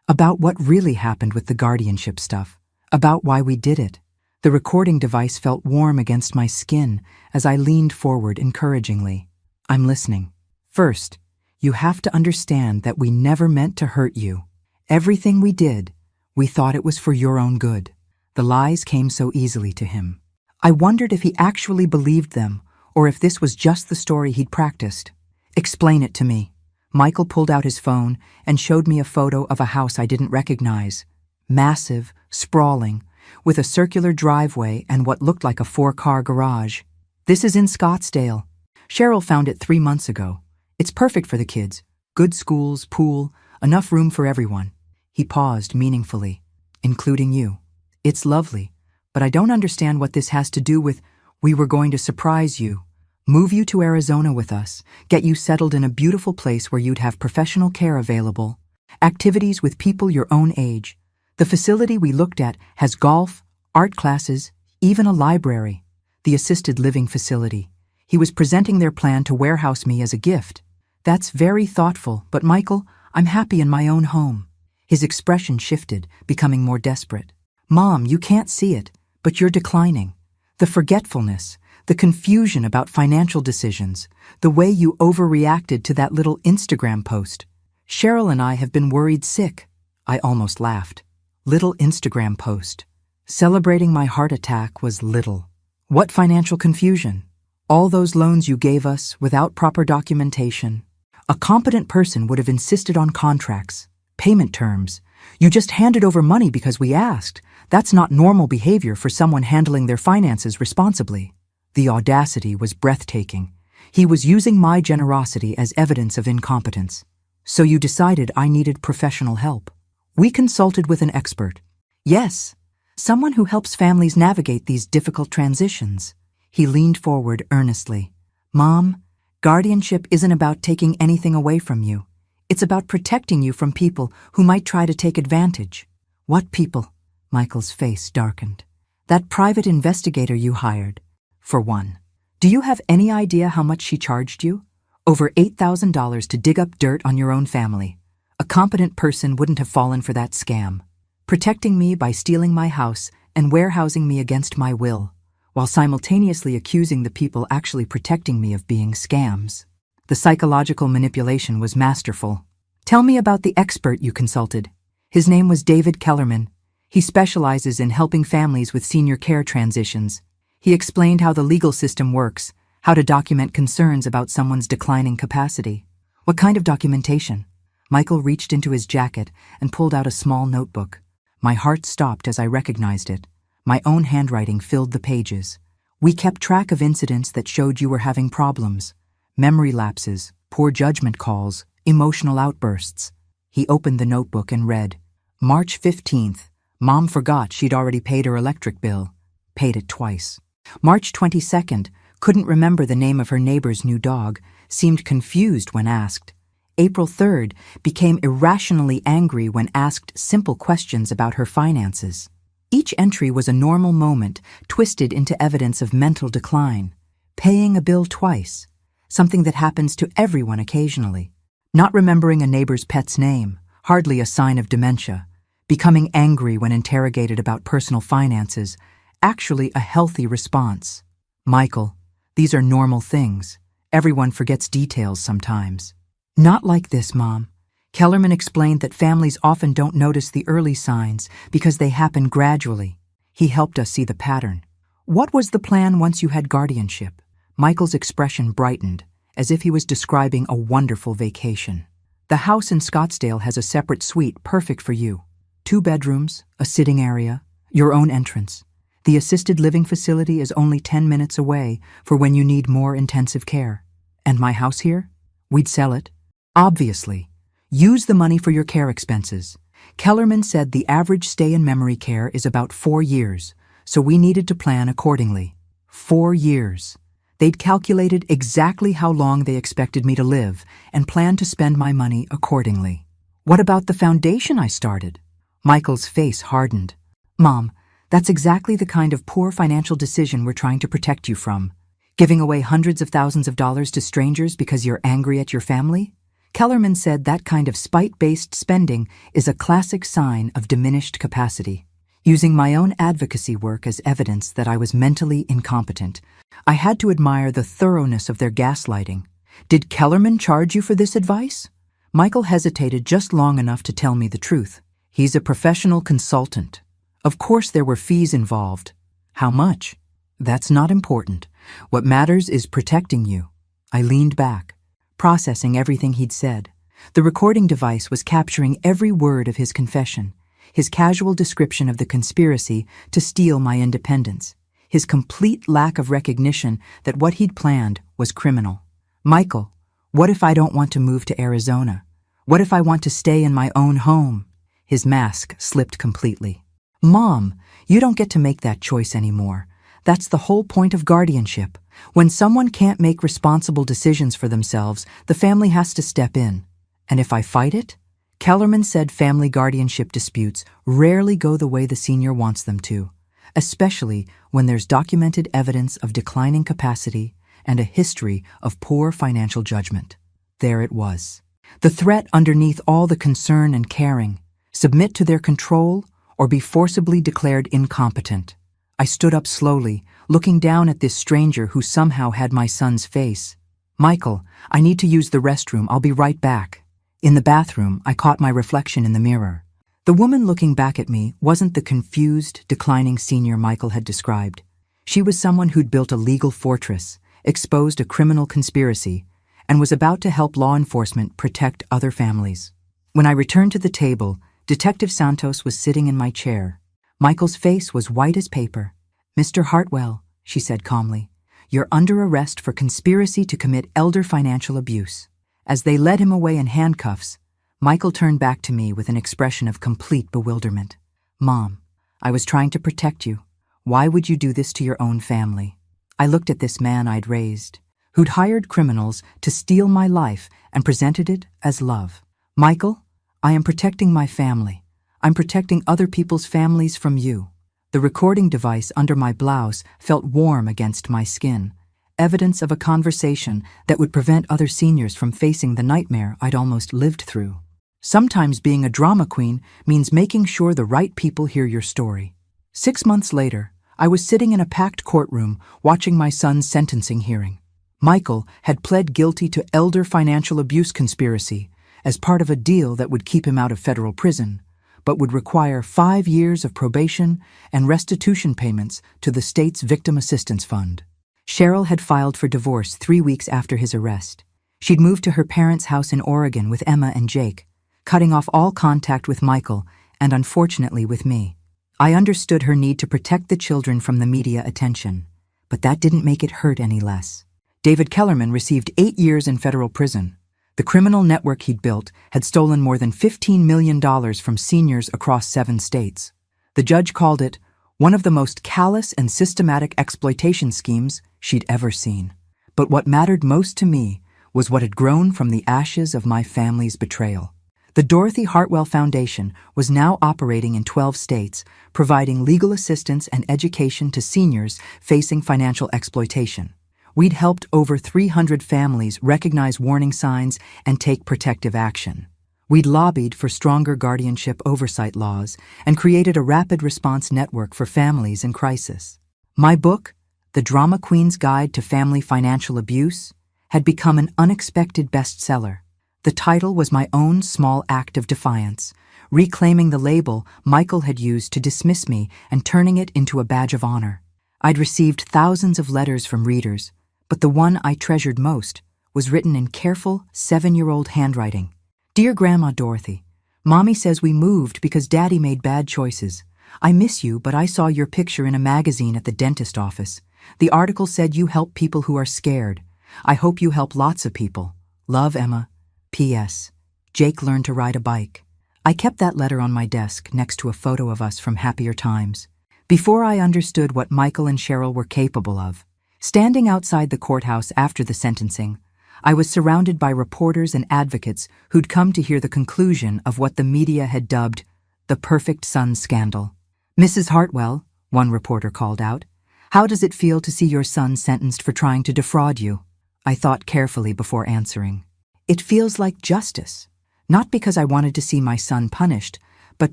About what really happened with the guardianship stuff. About why we did it. The recording device felt warm against my skin as I leaned forward encouragingly. I'm listening. First, you have to understand that we never meant to hurt you. Everything we did, we thought it was for your own good. The lies came so easily to him. I wondered if he actually believed them, or if this was just the story he'd practiced. Explain it to me. Michael pulled out his phone and showed me a photo of a house I didn't recognize. Massive, sprawling, with a circular driveway and what looked like a 4-car garage. This is in Scottsdale. Cheryl found it 3 months ago. It's perfect for the kids. Good schools, pool, enough room for everyone. He paused meaningfully. Including you. It's lovely, but I don't understand what this has to do with we were going to surprise you. Move you to Arizona with us, get you settled in a beautiful place where you'd have professional care available, activities with people your own age. The facility we looked at has golf, art classes, even a library. The assisted living facility. He was presenting their plan to warehouse me as a gift. That's very thoughtful, but Michael, I'm happy in my own home. His expression shifted, becoming more desperate. Mom, you can't see it, but you're declining. The forgetfulness, the confusion about financial decisions, the way you overreacted to that little Instagram post. Cheryl and I have been worried sick. I almost laughed. Little Instagram post. Celebrating my heart attack was little. What financial confusion? All those loans you gave us without proper documentation. A competent person would have insisted on contracts, payment terms. You just handed over money because we asked. That's not normal behavior for someone handling their finances responsibly. The audacity was breathtaking. He was using my generosity as evidence of incompetence. So you decided I needed professional help. We consulted with an expert. Yes, someone who helps families navigate these difficult transitions. He leaned forward earnestly. Mom, guardianship isn't about taking anything away from you. It's about protecting you from people who might try to take advantage. What people? Michael's face darkened. That private investigator you hired. For one. Do you have any idea how much she charged you? Over $8,000 to dig up dirt on your own family. A competent person wouldn't have fallen for that scam. Protecting me by stealing my house and warehousing me against my will, while simultaneously accusing the people actually protecting me of being scams. The psychological manipulation was masterful. Tell me about the expert you consulted. His name was David Kellerman. He specializes in helping families with senior care transitions. He explained how the legal system works, how to document concerns about someone's declining capacity. What kind of documentation? Michael reached into his jacket and pulled out a small notebook. My heart stopped as I recognized it. My own handwriting filled the pages. We kept track of incidents that showed you were having problems. Memory lapses, poor judgment calls, emotional outbursts. He opened the notebook and read, March 15th, Mom forgot she'd already paid her electric bill. Paid it twice. March 22nd, couldn't remember the name of her neighbor's new dog, seemed confused when asked. April 3rd, became irrationally angry when asked simple questions about her finances. Each entry was a normal moment, twisted into evidence of mental decline. Paying a bill twice, something that happens to everyone occasionally. Not remembering a neighbor's pet's name, hardly a sign of dementia. Becoming angry when interrogated about personal finances, actually a healthy response. Michael, these are normal things. Everyone forgets details sometimes. Not like this, Mom. Kellerman explained that families often don't notice the early signs because they happen gradually. He helped us see the pattern. What was the plan once you had guardianship? Michael's expression brightened, as if he was describing a wonderful vacation. The house in Scottsdale has a separate suite perfect for you. 2 bedrooms, a sitting area, your own entrance. The assisted living facility is only 10 minutes away for when you need more intensive care. And my house here? We'd sell it. Obviously. Use the money for your care expenses. Kellerman said the average stay in memory care is about 4 years, so we needed to plan accordingly. 4 years. They'd calculated exactly how long they expected me to live and planned to spend my money accordingly. What about the foundation I started? Michael's face hardened. Mom, that's exactly the kind of poor financial decision we're trying to protect you from. Giving away hundreds of thousands of dollars to strangers because you're angry at your family? Kellerman said that kind of spite-based spending is a classic sign of diminished capacity. Using my own advocacy work as evidence that I was mentally incompetent, I had to admire the thoroughness of their gaslighting. Did Kellerman charge you for this advice? Michael hesitated just long enough to tell me the truth. He's a professional consultant. Of course there were fees involved. How much? That's not important. What matters is protecting you. I leaned back, processing everything he'd said. The recording device was capturing every word of his confession, his casual description of the conspiracy to steal my independence, his complete lack of recognition that what he'd planned was criminal. Michael, what if I don't want to move to Arizona? What if I want to stay in my own home? His mask slipped completely. Mom, you don't get to make that choice anymore. That's the whole point of guardianship. When someone can't make responsible decisions for themselves, the family has to step in. And if I fight it? Kellerman said family guardianship disputes rarely go the way the senior wants them to, especially when there's documented evidence of declining capacity and a history of poor financial judgment. There it was. The threat underneath all the concern and caring: submit to their control or be forcibly declared incompetent. I stood up slowly, looking down at this stranger who somehow had my son's face. Michael, I need to use the restroom. I'll be right back. In the bathroom, I caught my reflection in the mirror. The woman looking back at me wasn't the confused, declining senior Michael had described. She was someone who'd built a legal fortress, exposed a criminal conspiracy, and was about to help law enforcement protect other families. When I returned to the table, Detective Santos was sitting in my chair. Michael's face was white as paper. Mr. Hartwell, she said calmly, you're under arrest for conspiracy to commit elder financial abuse. As they led him away in handcuffs, Michael turned back to me with an expression of complete bewilderment. Mom, I was trying to protect you. Why would you do this to your own family? I looked at this man I'd raised, who'd hired criminals to steal my life and presented it as love. Michael, I am protecting my family. I'm protecting other people's families from you. The recording device under my blouse felt warm against my skin, evidence of a conversation that would prevent other seniors from facing the nightmare I'd almost lived through. Sometimes being a drama queen means making sure the right people hear your story. 6 months later, I was sitting in a packed courtroom watching my son's sentencing hearing. Michael had pled guilty to elder financial abuse conspiracy as part of a deal that would keep him out of federal prison, but would require 5 years of probation and restitution payments to the state's Victim Assistance Fund. Cheryl had filed for divorce 3 weeks after his arrest. She'd moved to her parents' house in Oregon with Emma and Jake. cutting off all contact with Michael and unfortunately with me. I understood her need to protect the children from the media attention, but that didn't make it hurt any less. David Kellerman received 8 years in federal prison. The criminal network he'd built had stolen more than $15 million from seniors across 7 states. The judge called it one of the most callous and systematic exploitation schemes she'd ever seen. But what mattered most to me was what had grown from the ashes of my family's betrayal. The Dorothy Hartwell Foundation was now operating in 12 states, providing legal assistance and education to seniors facing financial exploitation. We'd helped over 300 families recognize warning signs and take protective action. We'd lobbied for stronger guardianship oversight laws and created a rapid response network for families in crisis. My book, The Drama Queen's Guide to Family Financial Abuse, had become an unexpected bestseller. The title was my own small act of defiance, reclaiming the label Michael had used to dismiss me and turning it into a badge of honor. I'd received thousands of letters from readers, but the one I treasured most was written in careful 7-year-old handwriting. Dear Grandma Dorothy, Mommy says we moved because Daddy made bad choices. I miss you, but I saw your picture in a magazine at the dentist office. The article said you help people who are scared. I hope you help lots of people. Love, Emma. P.S. Jake learned to ride a bike. I kept that letter on my desk next to a photo of us from happier times. Before I understood what Michael and Cheryl were capable of, standing outside the courthouse after the sentencing, I was surrounded by reporters and advocates who'd come to hear the conclusion of what the media had dubbed the perfect son scandal. Mrs. Hartwell, one reporter called out, how does it feel to see your son sentenced for trying to defraud you? I thought carefully before answering. It feels like justice, not because I wanted to see my son punished, but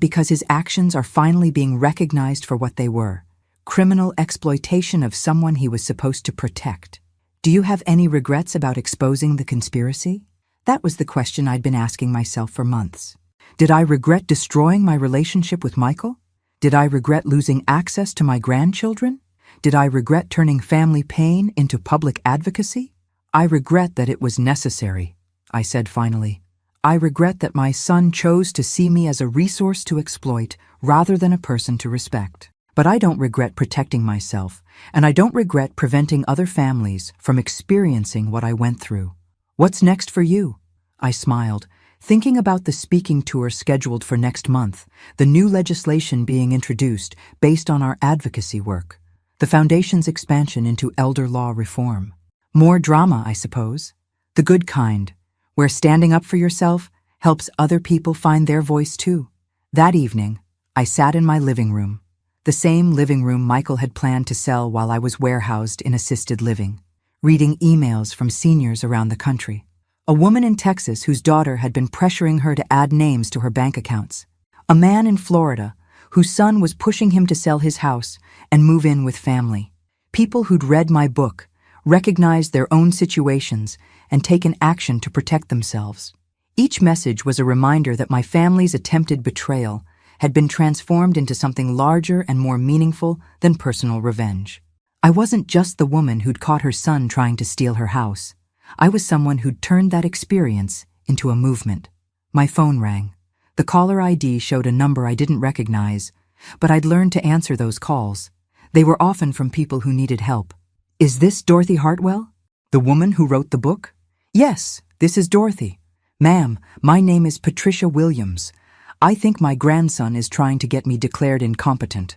because his actions are finally being recognized for what they were, criminal exploitation of someone he was supposed to protect. Do you have any regrets about exposing the conspiracy? That was the question I'd been asking myself for months. Did I regret destroying my relationship with Michael? Did I regret losing access to my grandchildren? Did I regret turning family pain into public advocacy? I regret that it was necessary, I said finally. I regret that my son chose to see me as a resource to exploit rather than a person to respect. But I don't regret protecting myself, and I don't regret preventing other families from experiencing what I went through. What's next for you? I smiled, thinking about the speaking tour scheduled for next month, the new legislation being introduced based on our advocacy work, the Foundation's expansion into elder law reform. More drama, I suppose. The good kind, where standing up for yourself helps other people find their voice too. That evening, I sat in my living room, the same living room Michael had planned to sell while I was warehoused in assisted living, reading emails from seniors around the country. A woman in Texas whose daughter had been pressuring her to add names to her bank accounts. A man in Florida whose son was pushing him to sell his house and move in with family. People who'd read my book, recognized their own situations, and taken action to protect themselves. Each message was a reminder that my family's attempted betrayal had been transformed into something larger and more meaningful than personal revenge. I wasn't just the woman who'd caught her son trying to steal her house. I was someone who'd turned that experience into a movement. My phone rang. The caller ID showed a number I didn't recognize, but I'd learned to answer those calls. They were often from people who needed help. Is this Dorothy Hartwell? The woman who wrote the book? Yes, this is Dorothy. Ma'am, my name is Patricia Williams. I think my grandson is trying to get me declared incompetent.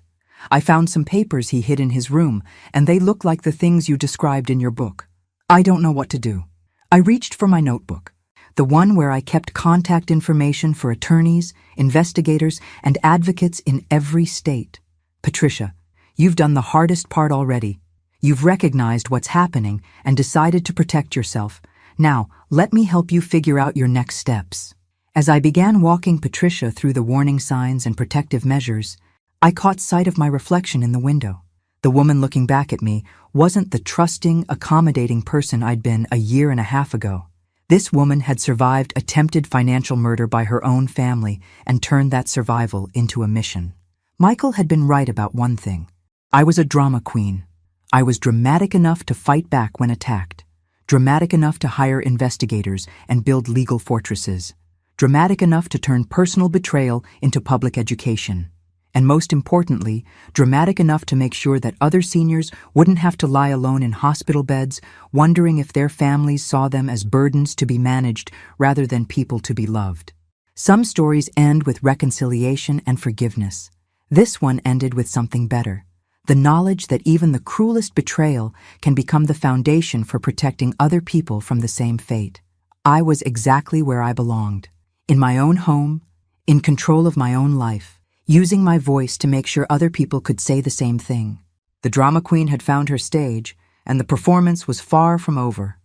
I found some papers he hid in his room, and they look like the things you described in your book. I don't know what to do. I reached for my notebook, the one where I kept contact information for attorneys, investigators, and advocates in every state. Patricia, you've done the hardest part already. You've recognized what's happening and decided to protect yourself. Now, let me help you figure out your next steps. As I began walking Patricia through the warning signs and protective measures, I caught sight of my reflection in the window. The woman looking back at me wasn't the trusting, accommodating person I'd been a year and a half ago. This woman had survived attempted financial murder by her own family and turned that survival into a mission. Michael had been right about one thing. I was a drama queen. I was dramatic enough to fight back when attacked, dramatic enough to hire investigators and build legal fortresses, dramatic enough to turn personal betrayal into public education. And most importantly, dramatic enough to make sure that other seniors wouldn't have to lie alone in hospital beds, wondering if their families saw them as burdens to be managed rather than people to be loved. Some stories end with reconciliation and forgiveness. This one ended with something better: the knowledge that even the cruelest betrayal can become the foundation for protecting other people from the same fate. I was exactly where I belonged, in my own home, in control of my own life, using my voice to make sure other people could say the same thing. The drama queen had found her stage, and the performance was far from over.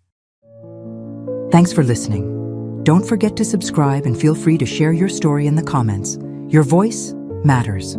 Thanks for listening. Don't forget to subscribe and feel free to share your story in the comments. Your voice matters.